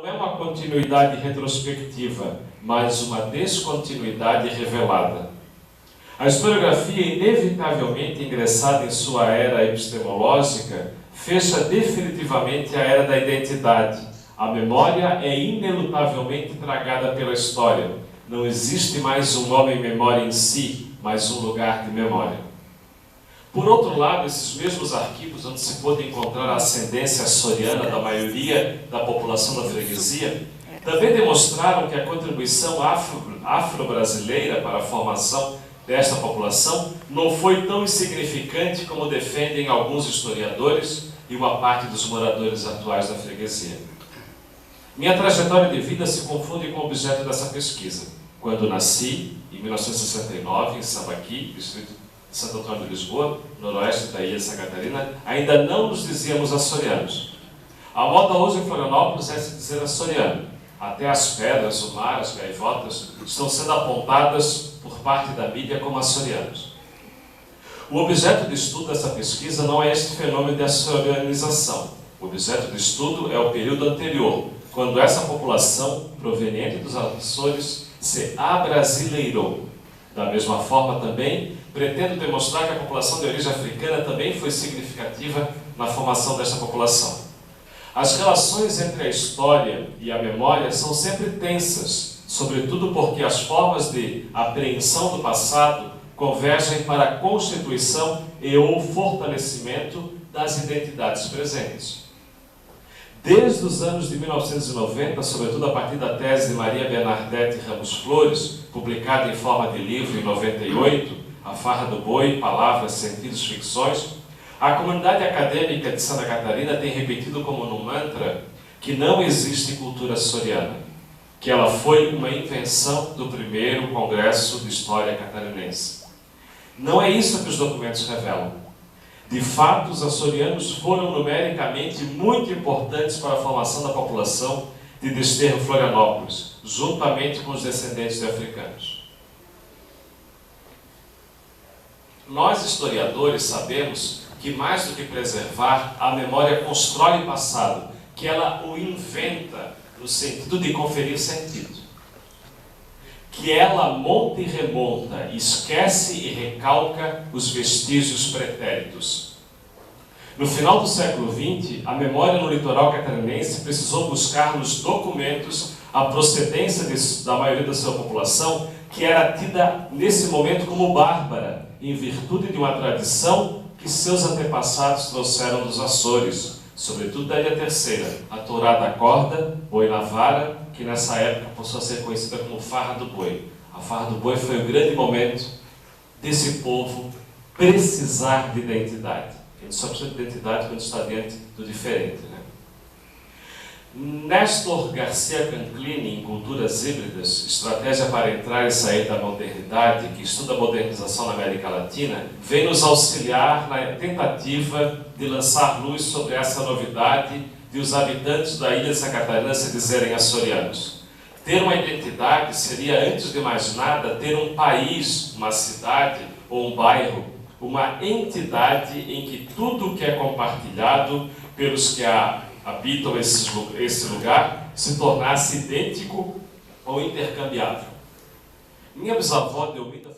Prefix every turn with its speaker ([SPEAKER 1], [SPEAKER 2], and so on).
[SPEAKER 1] Não é uma continuidade retrospectiva, mas uma descontinuidade revelada. A historiografia, inevitavelmente ingressada em sua era epistemológica, fecha definitivamente a era da identidade. A memória é inelutavelmente tragada pela história. Não existe mais um homem-memória em si, mas um lugar de memória. Por outro lado, esses mesmos arquivos, onde se pôde encontrar a ascendência açoriana da maioria da população da freguesia, também demonstraram que a contribuição afro-brasileira para a formação desta população não foi tão insignificante como defendem alguns historiadores e uma parte dos moradores atuais da freguesia. Minha trajetória de vida se confunde com o objeto dessa pesquisa. Quando nasci, em 1969, em Sambaqui, distrito de Santo Antônio de Lisboa, noroeste da ilha de Santa Catarina, ainda não nos dizíamos açorianos. A moda hoje em Florianópolis é se dizer açoriano. Até as pedras, o mar, as gaivotas estão sendo apontadas por parte da mídia como açorianos. O objeto de estudo dessa pesquisa não é este fenômeno de açorianização. O objeto de estudo é o período anterior, quando essa população proveniente dos Açores se abrasileirou. Da mesma forma também, pretendo demonstrar que a população de origem africana também foi significativa na formação desta população. As relações entre a história e a memória são sempre tensas, sobretudo porque as formas de apreensão do passado convergem para a constituição e o fortalecimento das identidades presentes. Desde os anos de 1990, sobretudo a partir da tese de Maria Bernadette Ramos Flores, publicada em forma de livro em 98, A Farra do Boi, Palavras, Sentidos, Ficções, a comunidade acadêmica de Santa Catarina tem repetido como num mantra que não existe cultura açoriana, que ela foi uma invenção do primeiro Congresso de História Catarinense. Não é isso que os documentos revelam. De fato, os açorianos foram numericamente muito importantes para a formação da população de Desterro Florianópolis, juntamente com os descendentes de africanos. Nós, historiadores, sabemos que mais do que preservar, a memória constrói o passado, que ela o inventa no sentido de conferir sentido. Que ela monta e remonta, esquece e recalca os vestígios pretéritos. No final do século XX, a memória no litoral catarinense precisou buscar nos documentos a procedência da maioria da sua população, que era tida nesse momento como bárbara, em virtude de uma tradição que seus antepassados trouxeram dos Açores, sobretudo da Ilha Terceira, a Torá da Corda, Boi na Vara, que nessa época passou a ser conhecida como Farra do Boi. A Farra do Boi foi o grande momento desse povo precisar de identidade. A gente só precisa de identidade quando está diante do diferente, né? Néstor Garcia Canclini, em Culturas Híbridas, Estratégia para Entrar e Sair da Modernidade, que estuda a modernização na América Latina, vem nos auxiliar na tentativa de lançar luz sobre essa novidade de os habitantes da ilha de Santa Catarina se dizerem açorianos. Ter uma identidade seria, antes de mais nada, ter um país, uma cidade ou um bairro, uma entidade em que tudo que é compartilhado pelos que habitam esse lugar se tornasse idêntico ou intercambiável. Minha bisavó Delmita